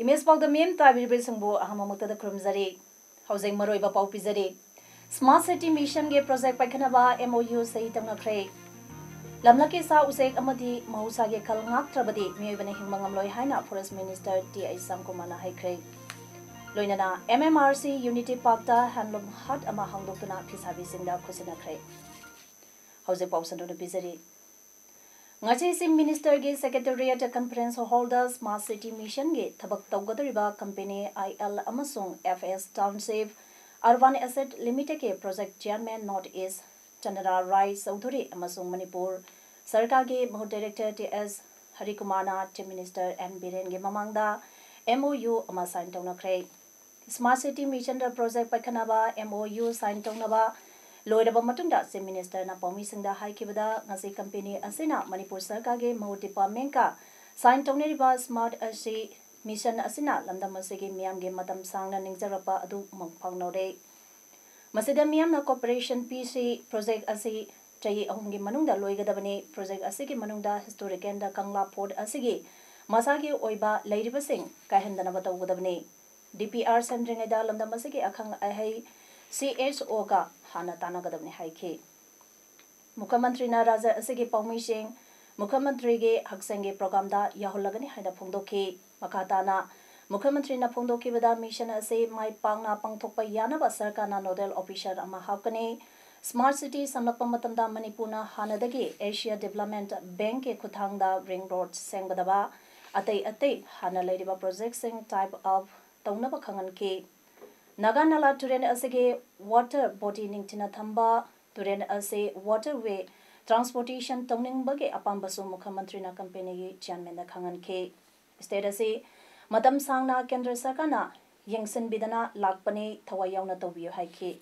Image Paodam mem tabi singbo ahamamukta da krumzari housing maroiba pau pizari Smart City Mission ge project paikhanaba MOU sei tamnakre lamlaki sa usek amadi mahusa ge khal ngak trabadi miyobane hingmangam loi haina Forest Minister T.I. Samkumana haikre loinana MMRC Unity Park da handloom hut ama hangdoktuna phisabi singda khosinakre housing pau sandu pizari Ngachai Sim Minister ge Secretariat Conference Holder Smart City Mission ge thabak tawgadariba company IL amasung FS Township Urban Asset Limited ke project chairman North East Chandra Rai Saudhuri amasung Manipur Sarkar ge Mahut Director TS Harikumana Chief Minister N Biren ge mamangda MOU ama sign tawnakre Smart City Mission da project paikhanaba MOU sign tawnaba Loiraba matunda Sim Minister na Paumi Singda haikibada ngasi company asina Manipur Sarkar ge Mahut Department ka sign tawneriba Smart City Mission asina lamdam asigi miyam ge matam sangna ningjarapa adu mangphangnore masida miyam na cooperation PC project asi chai ahum ge manungda loigadabani project asigi manungda historic and Kangla Port asigi masagi oiba leiriba sing kahendana batawgadabani DPR sendringeda lamdam asigi akhang ahai CSO ga hana tanagadabni haike Mukhamantri na Raja asigi Paumi Singh Mukhamantri ge haksenge program da yahulagani haina phongdoki makatana Mukhamantri na phongdoki bada mission ase mai pangna pangthokpa yanaba sarkar na nodal officer ama hapkani Smart City samlakpa matamda Manipurna hanadagi Asia Development Bank ke khuthangda ring road sengbadaba atai hana leiriba project sing type of taunaba khangan ke Naganala Turen asege water body ningtina thamba Turen ase waterway transportation tongning bage apambasu Mukhamantri na company gi chairman na khangan ke state ase matam sangna kendra sarkana yengsen bidana lakpani thawayawna tawbiyo haike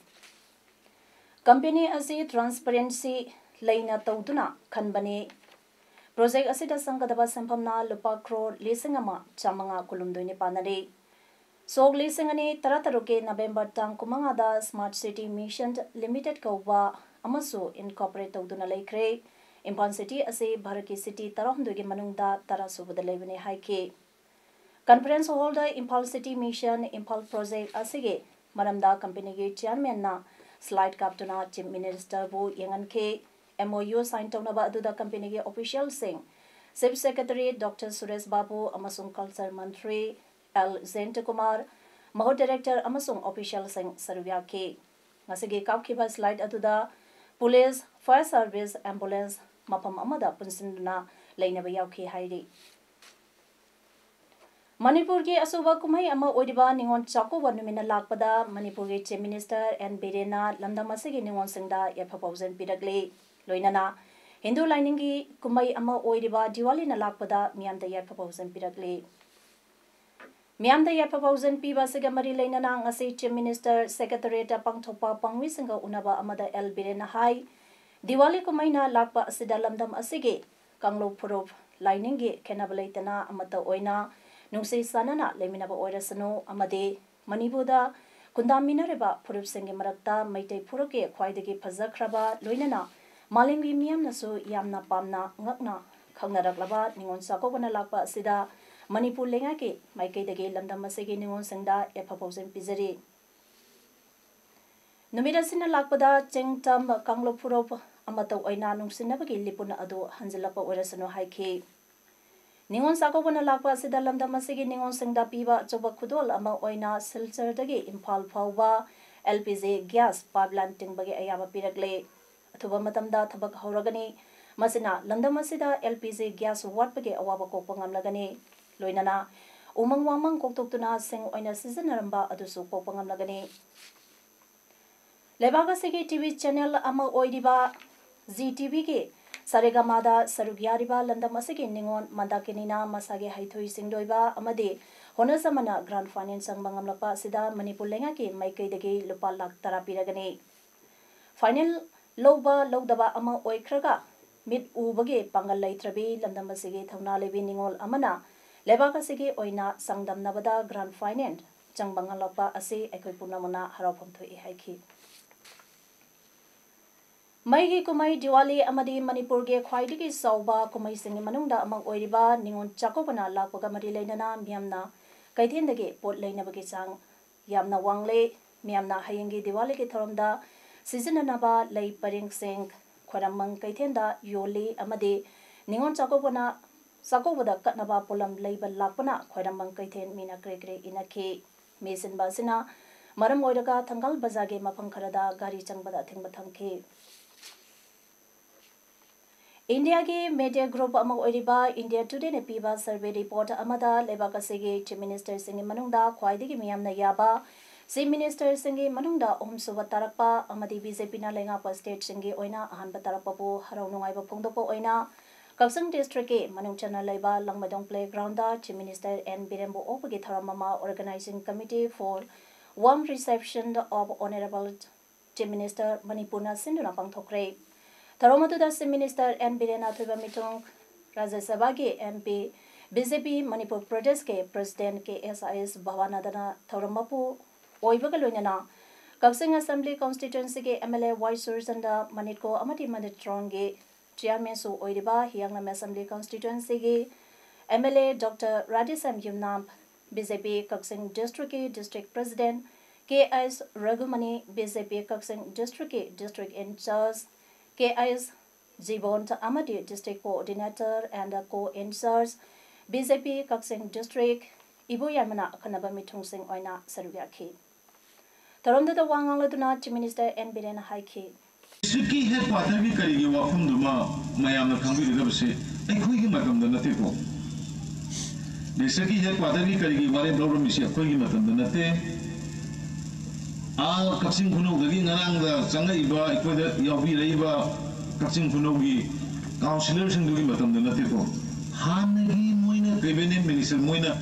company ase transparency leina tawduna khanbani project asida sangadaba sampamna lupa crore lisingama chamanga kulumdoine panare Sogli Singani Tarataruke November Tang Kumangada Smart City Mission Limited Kauba Amasu Incorporate Tawduna Laikre Impan City Ase Bharaki City Tarahumdugi Manungda Tarasubada Levene Haike Conference Holder Impal City Mission Impal Project Asige Maramda Company Ge Chairman na Slide Captuna Chief Minister Bu Yangan Ke MOU sign tawnaba aduda company Ge official sing Chief Secretary Dr. Suresh Babu Amasung Culture Mantri L. Zent Kumar, Mahut Director Amasung Official Sing Sarvya K. Ngasigi Kapkiba slide aduda Police, Fire Service, Ambulance, Mapam Amada Punsinduna, Lainaba Yauki Haidi. Manipur ki asuba kumai ama oidiba ningon chako wanumina lakpada Manipur ki Chief Minister N. Birena Lamdamasigi ningon singda yapapauzen piragle. Loinana, Hindu liningi kumai ama oidiba Diwali na lakpada miyamda yapapauzen piragle. Miamda yapapauzen piba siga mari lainana ngasi Chief Minister Secretariat pangthopa pangwi singa unaba amada L Birena hai Diwali kumaina lakpa asida lamdam asige Kanglo Purov liningi kenabalaitana amata oina nungsi sanana leminaba oirasano amade Manipuda kundaminareba Purov singi marakta maitei puroke khwaidagi phajakraba loinana malingi miamnasu yamna pamna ngakna khangnaraklaba ningon sakobana lakpa asida Manipur lenga ke maikai dage lamdam asege ningon sangda yapapauzen pizari numira sina lakpada chengtam Kanglo Purov amata oina nungsinabagi lipuna adu hanjilapa oirasano haike ningon sakobana lakpa asida lamdam asege ningon sangda piba choba khudol ama oina silchar dage Imphal phauba LPG gas pipeline tingbage ayaba piragle athuba matamda thabak hauragani masina lamdam asida LPG gas watbage awaba kokpa ngamlagani Loinana umang wamang koktokuna sing oina seasonaramba adusu kokpangam lagani Lebaga sege TV channel ama oidiba ZTV ke Saregamada Sarugyariba Landam asege ningon mandakinina masage haithoi singdoiba amade Hona samana grant finance sang bangamlapa sida Manipur lenga ki maikai dagi lupa lakh tara piragani. Final loba lodaba ama oikraga mid ubage pangal laitrabi lamdam asige thauna lebi ningol amana lebaka sige oina sangdam nabada grant finance chang bangalapa ase ekoi punamana harapom thoi haiki. Maigi kumai Diwali amadi Manipur ge khwaidigi sauba kumai singi manungda amang oiriba ningon chakobana lakpaga mari leinana miyamna kaithendage pot leinabagi sang yamna wangle miyamna hayengi Diwali ge thoramda sizinanaba lei paring sing khwaramang kaithenda yoli amadi ningon chakobana sakobada katnaba polam leiba lakpana khwaramang kaithen mina kre inaki mesin basina maram oiraga thangal bazage mafam kharada gari changbada thengba thamki. India ke media group among oiriba India Today ne piba survey report amada lebaka sege chief minister singi manungda khwaidigi miyamna yaba chief minister singi manungda suba tarakpa amadi BJP na lenga pa state singi oina ahan batarakpa bu harau nungai ba phongdopo oina Kaksang district ke manung chana leba langmadong playground da chief minister N Birembo opagi tharamama organizing committee for warm reception of honorable chief minister Manipurna sinduna pangthokre. Tharomatu da Minister N Birena Thuba Mitong Rajya Sabha ke MP BJP Manipur Pradesh ke President ke SIS Bhavanadana Tharamapu Oibaga Loinana Kaksing Assembly Constituency ke MLA Vice Sursanda Manitko Amati Manitron ke Chairman Su Oiriba Hiangnam Assembly Constituency ke MLA Dr. Radisam Yumnam BJP Kaksing District ke District President KS Ragumani BJP Kaksing District ke District In Charge KIS Jibon Amadi District Coordinator and Co-Insers BJP Kaksing District Ibu Yamana Kanaba Mitung Sing Oina Sarugyaki. Taronda the Wangaladuna Chief Minister N Birena Haiki. Siki headquarter bi kari gi wafum duma mayamna khambi dabse ekhui gi matam da nate ko Siki headquarter bi kari gi ware blogro misi ekhui gi matam da nate Kaksing Kuno dagi ngarang da changa iba ekoi da yabi reiba Kaksing Kuno gi councillor sing dugi matam da nate ko hanagi moina cabinet minister moina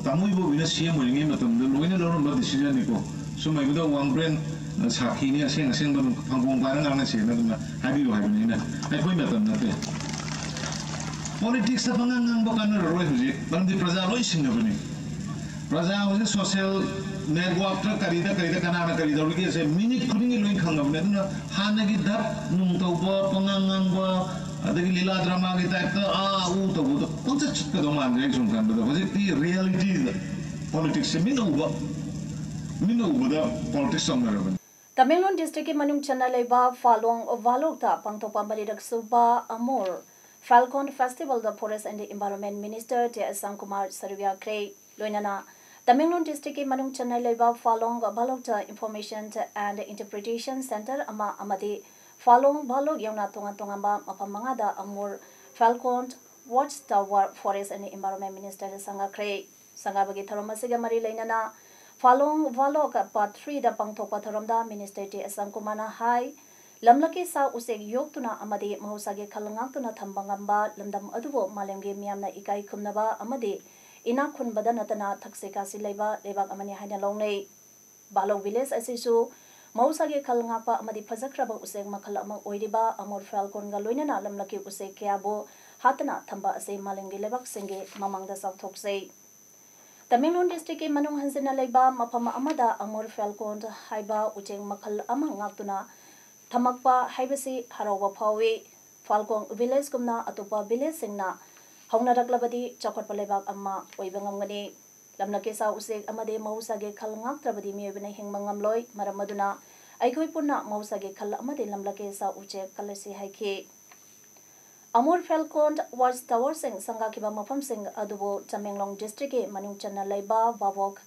tamui bo bina CM ngi matam da loina loron ba decision ni ko so mai da one brand sakhi ni aseng ba phangong ba nang na se na dum habi lo habi ni na ekoi matam nate politics ta pangang ba kan ro huji bandi praja loi sing na bani praja hoje social network tra karida kanana karida uri se minute khudingi loi khangam ne na hanagi dap nung to ba pangang ba adagi lila drama gi type ta u to bu to poncha chitka do man re sung kan ba hoje the reality is politics se mino ba da politics song ra Tamilnad district ke manung chana leba falong valok ta pangtopa balidak suba amor Falcon Festival the Forest and the Environment Minister T. Assam Kumar Sarvya Kre Loinana Tamilnad district ke manung chana leba falong valok ta Information and Interpretation Center ama amadi falong valok yauna tonga ba mapamanga da amor Falcon Watchtower Forest and the Environment Minister Sanga Kre Sanga bagi tharomasiga mari leinana Falong valok part 3 da pangtopa tharamda Minister T. Assam Kumar na hai lamlaki sa useg yoktuna amadi mahusage khalangtuna thambangamba lamdam adubo malemge miyamna ikai khumnaba amadi ina khunbada natana thakseka silaiba lebak amani haina longnei balok village asisu mahusage khalangapa amadi phajakraba useg makhal ama oiriba amor falcon ga loinana lamlaki useg kyabo hatna thamba ase malemge lebak senge mamangda sauthokse Tamilnad district ke manung hansina leiba mapama amada amor falcon haiba ucheng makhal ama ngaktuna Tamakpa haibasi harawa phawi Falcon village kumna atopa village singna hauna raklabadi chakot palebak amma oibangam lamna kesa usek amade mausage khalngak trabadi miebena hingmangam loi maramaduna aikhoi punna mausage khal amade lamla kesa uche kalasi haiki Amur Falcon watch tower sing sanga kiba mafam sing adubo Tamenglong district ke manung chana leiba babok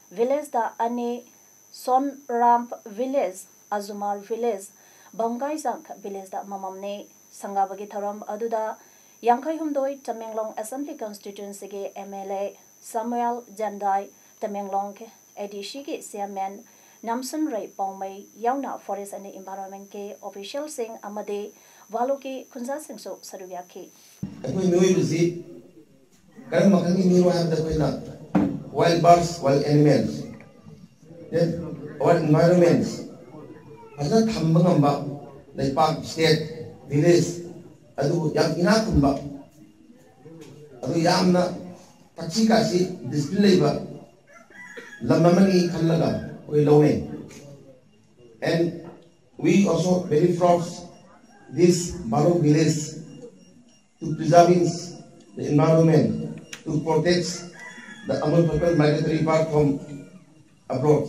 village da ane Son Ramp village Azumar village Bangai Zank village da mamamne sangabagi tharam aduda Yangkai humdoi Tamenglong Assembly Constituency ke MLA Samuel Jandai Tamenglong ke ADC ke Chairman Namsun Rai Pongmei Yauna Forest and Environment ke official sing amade Valoki Kunza Singh so Sarugyaki. Aku ini uji, kan makanya ini orang ada kena wild birds, wild animals, our environments. Pasal thambang amba, Park state, village, adu yang inakumba, adu yang na taksi kasi display ba, lamamani kalaga, we lone, and we also very proud this Baro village to preserving the environment, to protect the Amul Purple migratory bird from abroad.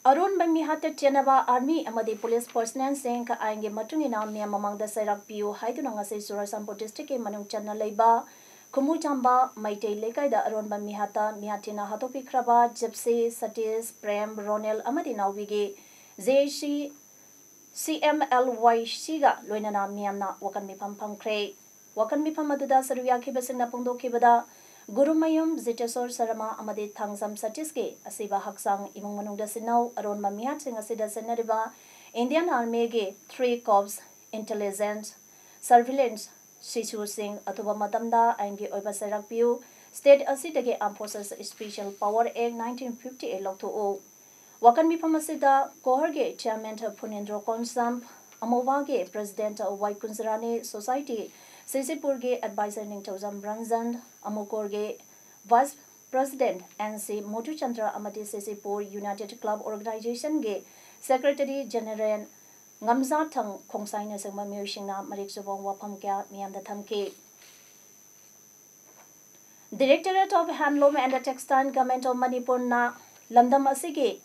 Arun bang mihata chenaba army amadi police personnel seng ka ainge matungina mia mamangda sairak piu haiduna ngase Surasampo district ke manung channa leiba kumu chamba maitei lekai da arun bang mihata mihatina hatopi kraba gypsy satis prem ronel amadi nawige zeshi CMLY siga loinana miamna wakan mipam pangkre wakan mipam aduda saruya khibasingna pungdo khibada Gurumayum Zitesor Sarama amadi Thangsam Satiske asiba haksang imong manungda sinaw aron mamihat sing asida senariba Indian Army ge 3 corps intelligence surveillance sisu sing atuba matamda aingi oiba sarak piu state asidage armed forces special power act 1958 lokto o wakan mipam asida kohorge chairman Punendro Konsam amowage president Wai Kunzrani society Sisipur ge advisor ning Tozam Ranjan Amukor ge vice president NC Motu Chandra amadi Sisipur United Club Organization ge secretary general Ngamza Thang Khongsai na sangma myusingna marik subong wapam kya miyamda thamke Directorate of Handloom and Textile Government of Manipur na lamdam asige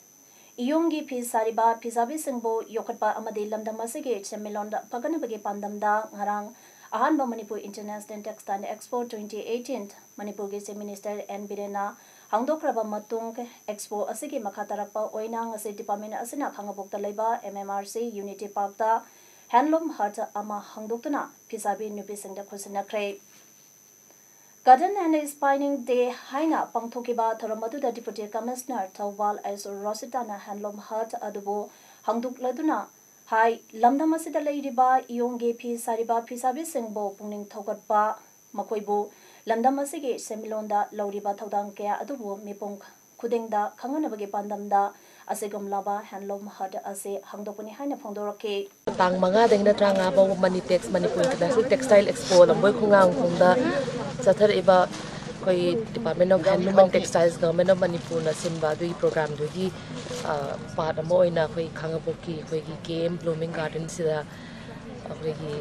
iyonggi phi sariba phisabi singbo yokatpa amadi lamdam asige chemelonda paganabage pandamda ngarang Ahanba Manipur International Textile Expo 2018 Manipur Gise Minister N. Birena Hangdokraba Matung Expo Asigi Makatarakpa Oinang Ase Department Asina Khangabokta Leba MMRC Unity Park da Handloom Hut Ama Hangdoktuna Pisabi Nupisingda Kusina Kre Garden and Inspiring Day Haina Pangtokiba Taramadu da Deputy Commissioner Tawal as Rositana Handloom Hut Adubo Hangdukladuna Hai lamdam asida leiriba iyongge phi sariba phisabi singbo pungning thogatpa makoibu lamdam asige semilonda lauriba thodang kya adubu mipung khudengda khanganabage pandamda asegom laba handloom hut ase hangdopuni haina phongdorake tang manga dengna tranga ba manitex manipur international textile expo lamboi khungang khungda chathar iba koi department of handloom and textiles government of manipur na sinba dui program dugi part amo ina koi khangaboki koi gi game blooming garden sida koi gi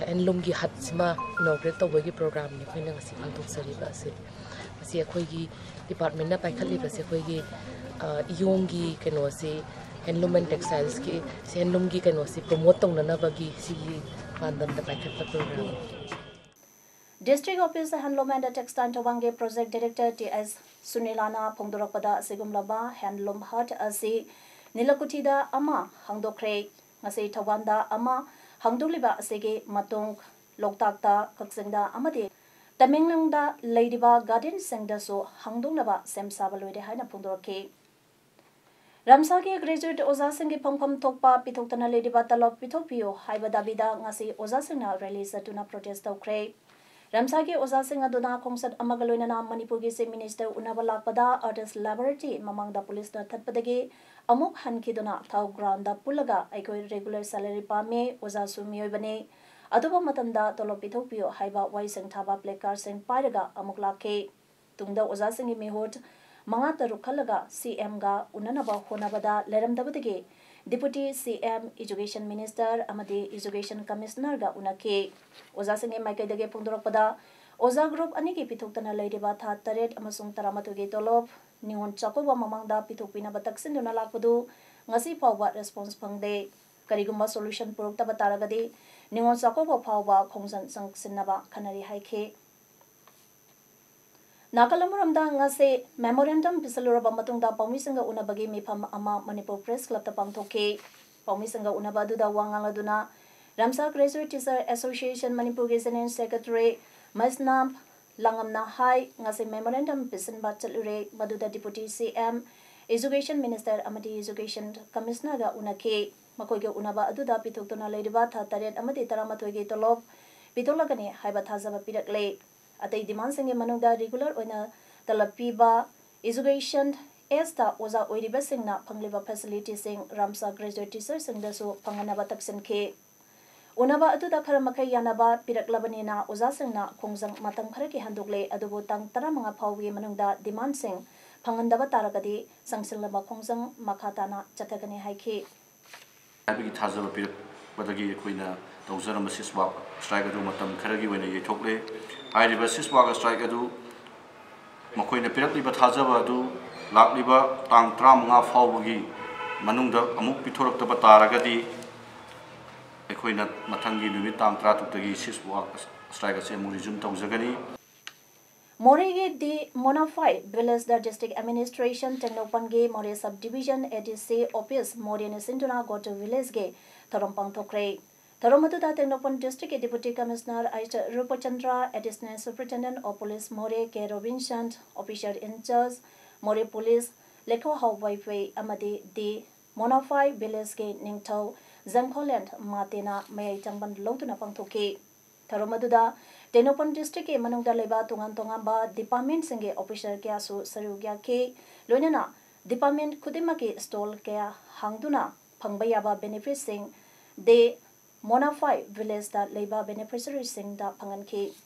handloom gi hut ma inaugurate to gi program ni koi na ngasi phangthok sari ba se asi koi gi department na paikhali ba se koi gi yongi keno se handloom and textiles ki handloom gi keno se promote tongna na ba gi si pandam da paikhat program District Office Handloom and Textile Tawange Project Director T.S. Sunilana Pongdorakpada Sigumlaba Handloom Hut Asi Nilakutida Ama Hangdokre Ngasi Tawanda Ama Hangduliba Asige Matung Loktakta Kaksingda Amadi Taminglangda Ladyba Garden Singda So Hangdunglaba Sem Sabalwede Haina Pongdorake Ramsagi graduate Oza Singi Pongkom Tokpa Pitoktana Ladyba Talop Pitopio Haiba Davida Ngasi Oza Singna release Tuna Protest Okre Ramsagi Oza Singh Aduna Kongsat Amagaloina Manipur Gise Minister Unabala Pada Artist Laboratory Mamangda Police na Tatpadagi Amuk Hankiduna Thau Ground da Pulaga Aikoi regular salary Pame Oza Sumio Bane Aduba Matamda Tolopitopio Haiba Waising Thaba Plekar Sing Piraga Amuk Lake Tungda Oza Singi Mihut Mangata Rukalaga CM ga Unanaba Honabada Leramdabadagi Deputy CM Education Minister Amadi Education Commissioner ga Unake Oza Singe Maikaidage Pungdorakpada Oza Group Aniki Pitoktana Ladyba Tha Taret Amasung Taramatuge Tolop Ningon Chakoba Mamangda Pitokpina Bataksin Dunalakpudu Ngasi Pawba Response Pangde Karigumba Solution Purukta Bataragadi Ningon Chakoba Pawba Kongsan Sangsinaba Kanari Haike Nakalamuramda ngase memorandum pisaluraba matungda paumisanga unabagi mifam ama Manipur Press Club ta pangthoke paumisanga unabadu da wangaladuna Ramsa Graduate Teacher Association Manipur General Secretary Masnam Langamna Hai ngase memorandum pisanba chalure maduda Deputy CM Education Minister amadi Education Commissioner ga unake makoige unaba aduda pitoktona leidiba tha taret amadi taramathoge tolop pitolagane haiba thajaba pirakle atai demand singe manungda regular oina talapiba education esta oza oiriba singna phangliba facility sing ramsa graduate teacher singda su phanganaba taksin ke unaba atuda khara makai yanaba piraklabanina oza singna khongjang matang khara ki handukle adubo tang 15 phawgi manungda demand sing phangandaba taragadi sangsilaba khongjang makhatana chathagani haiki Happy Taza Badagi Quina, Dozana Siswak, Strike Adu Matam Karagi when you took lay. I did a Siswak strike adu Makoina Pirakli Bataza do Lak Liba, Tang Tramanga Fawagi, Manunda, Amuk Pitorok the Bataragadi, Equina Matangi, Numitang Tratu the Siswak, Strike a Semurizum Tozagani. Morege de Monafai, Villas the District Administration, Technopange, More Subdivision, EDC Office, Morian Sintuna, go to Village Gay, Torompang Tokre. Taromatuda Technopan District Deputy Commissioner Aisha Rupachandra, Additional Superintendent of Police More K. Robinson, Official in Charge, More Police, Leko Hawaii, Amadi de Monafai, Village Gay, Ningtao, Zangholand, Martina, May Tangban Lotuna Pangtoke. Taromaduda, Technopan District ke manungda leba tungan ba department singe officer kya su sarugya ke loinana department khudima ke stall kya hangduna phangbaya ba benefit sing de monafai village da leba beneficiary sing da phangan ke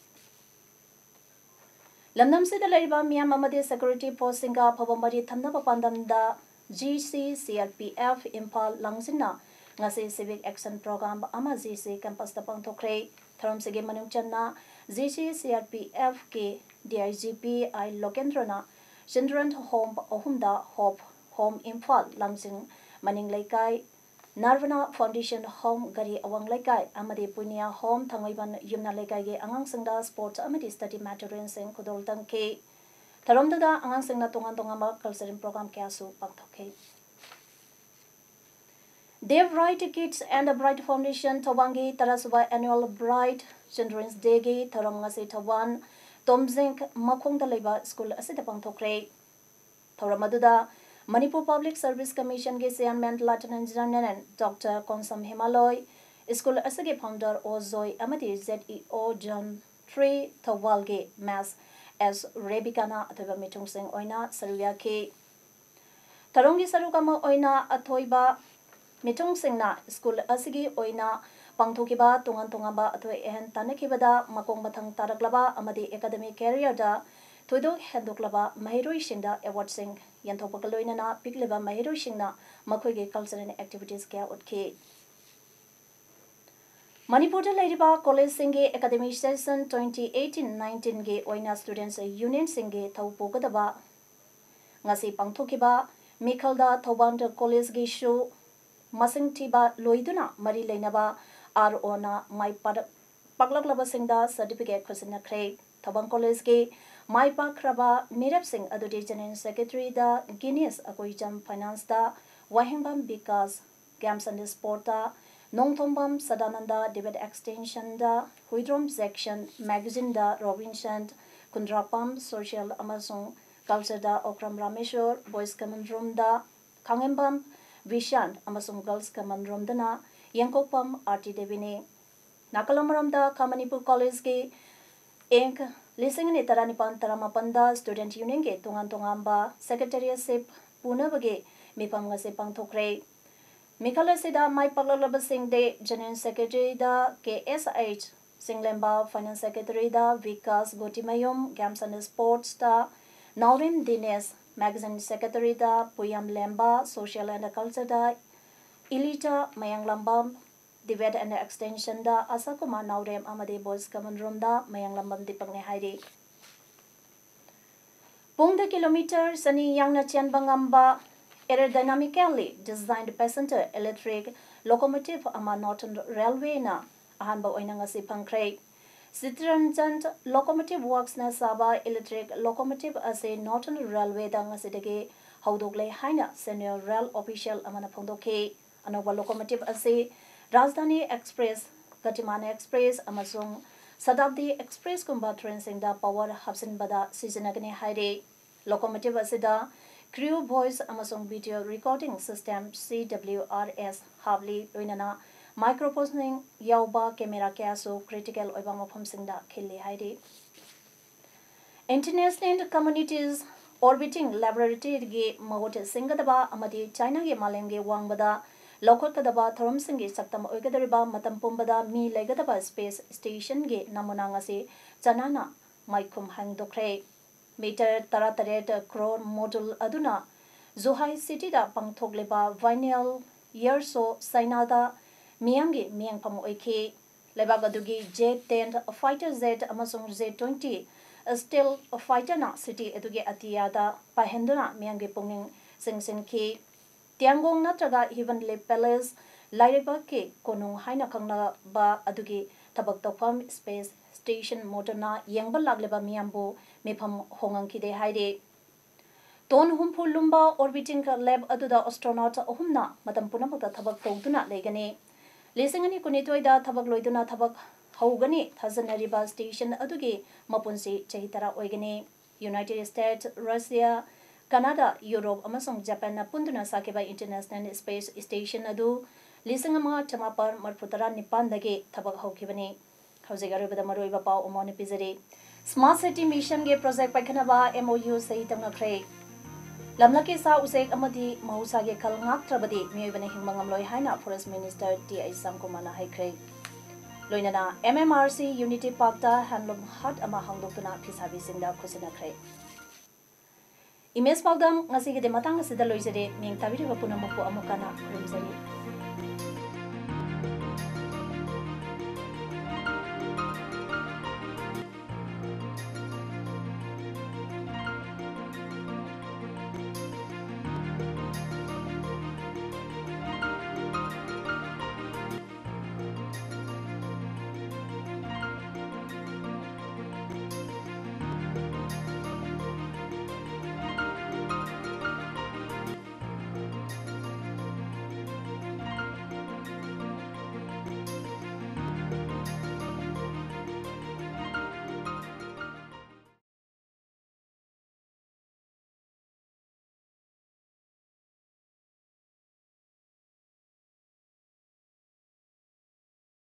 lamnam se da leba miyam amade security post singa phawamari thamna papandam da GC CRPF Impal Langsina ngase civic action program ama GC campus da pangthokre Tharam sige manung channa GC CRPF ke DIGP I Lokendrana Children Home Ohumda Hope Home Impal Langsing Maning Laikai Narvana Foundation Home Gari Awang Laikai Amadi Punia Home Thangaiban Yumna Laikai ge Angang Singda Sports Amadi Study Materials sing Kudol Tang ke Tharam da Angang Singna tongan ba cultural program ke asu pangthoke Dev Bright Kids and the Bright Foundation Tobangi Tarasuba Annual Bright Children's Day Gi Tarangasi Taban Tomzink Makong Leba School Asitapang Tokre Toramaduda Manipur Public Service Commission Gi Chairman Lieutenant General Dr. Konsam Himaloy School Asage Founder Ozoi Amati ZEO John 3 Tawalge Mass as Rebikana Ataba Mitung Sing Oina Saruya Ke Tarongi Sarukama Oina Atoiba Mitung Singna School Asigi Oina Pangthokiba Tungan Atoi Ehen Tanakibada Makong Batang Taraglaba Amadi Academic Career da Tudo Henduklaba Mahiroi Shinda Award Sing Yantopakaloinana Pikleba Mahiroi Shingna Makoige cultural activities Kia Utke Manipur Ladiba College Singe Academic Session 2018-19 Ge Oina Students Union Singe Taupogadaba Ngasi Pangthokiba Mikalda Tobanda College Ge Show Masing Tiba Loiduna Mari Lainaba RO Mai Paklaklaba Singda Certificate Kusina Craig Tabang College Ge Mai Pakraba Mirab Singh Adudi General Secretary da Guinness Akoijam Finance da Wahingbam Bikas Games and Sport da Nongthombam Sadananda Debate Extension da Huidrom Section Magazine da Robinson Kundrapam Social Amasung Culture da Okram Rameshwar Boys Common Room da Kangembam Vishan Amasung Girls Common Room dana Yankopam RT Devine Nakalamaram da Kamanipur College Ge Ink Lising ni Taranipan Taramapanda Student Union Ge Tongamba Secretariatship Punabage Mipam Ngase Pangthokre Mikala Sida Mai Palalaba Singh de General Secretary da KSH Singlemba Finance Secretary da Vikas Gotimayum Games and Sports da Naurim Dines Magazine Secretary da Puyam Lemba Social and Culture da Ilita Mayang Lambam Debate and Extension da Asakuma Naurem Amade Boys Common Room da Mayang Lambam Dipangne Hairi Pung the kilometer Sani Yang Nachian Bangamba aerodynamically designed passenger electric locomotive ama Northern Railway na ahanba oinanga si pangkray Sitranjant locomotive works na saba electric locomotive ase Northern Railway da ngasidege haudogle haina senior rail official amana phongdoke anoba locomotive ase Rajdhani Express Gatimana Express amasung Sadabdi Express kumba train singda power hapsin bada seasonagane haire locomotive asida Crew Voice amasung Video Recording System CWRS Havli Loinana Microphone Yauba Camera Kaso Critical Oba Mafam Singda Khili Haidi International communities orbiting laboratory ge mahote singadaba amadi China ge malem ge wangbada local kadaba thorum singi saktam oigadariba matam pumbada mi legadaba space station ge namuna ngase chanana maikum hangdokre meter tarataret crore module aduna Zuhai city da pangthogleba vinyl yearso sainada miyamge miyang pam oike lebagadugi J-10 fighter jet amasung J-20 still a fighter na city eduge atiyada pahenduna miyamge pungning singsin ki tiangong natraga heavenly palace laireba ke konung haina khangna ba adugi tabak tokam space station modana yangbal lagleba miyambo mepham hongang ki de haide Ton humpul lumba orbiting lab aduda astronaut ahumna matam punamata thabak tawduna legani lesingani kunitoida thabak loiduna thabak haugani thajanariba station adugi mapunsi chehitara oigani United States Russia Canada Europe amasung Japan na punduna sakeba international space station adu lesingama chamapar marputara nipan dage thabak haukibani haujigarubada maroiba paw umone pizari smart city mission ge project paikhanaba MOU sahitamna khrei Lamlaki sa usek amadi mahusa ge khal ngak trabadi miyobane hingmangam loi haina forest minister T.I. Samkumana haikhrei loinana MMRC Unity Park ta handloom hut ama hangdoktuna phisabi singda khusina khrei Image Paodam ngasi ge de matang asida loisere ming tabiri ba punamapu amukana rumjari